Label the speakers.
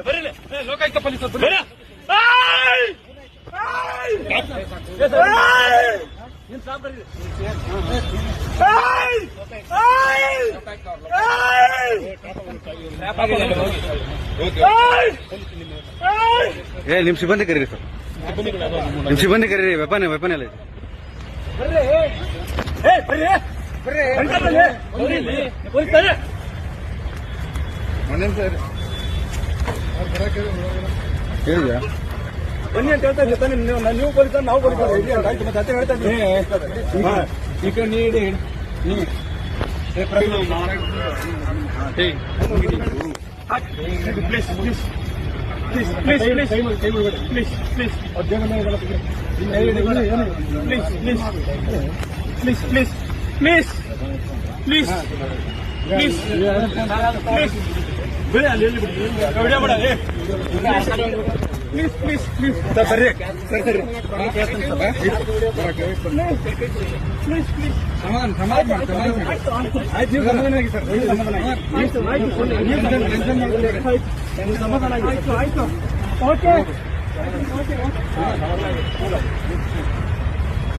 Speaker 1: ಬರೀ ಲೋಕಾಯುಕ್ತ ಪೊಲೀಸ್
Speaker 2: ನಿಮ್ ಸಿಬ್ಬಂದಿ ಕರೀರಿ ಸರ್, ನಿಮ್ ಸಿಬ್ಬಂದಿ ಕರೀರಿ. ವೆಪನ್ ಎಲ್ಲ ಇದೆ. ಹೇಳಿದ್ಯಾ
Speaker 1: ಬನ್ನಿ ಅಂತ ಹೇಳ್ತಾ ಇದ್ದೀನಿ. ನೀವು ಪೊಲೀಸ್, ನಾವು ಪೊಲೀಸ್ ಮತ್ತೆ ಹೇಳ್ತಾ ಇದ್ದೀನಿ. ಈಗ ನೀಡಿ ಸಮಾಧಾನ ಆಯ್ತು. ಓಕೆ.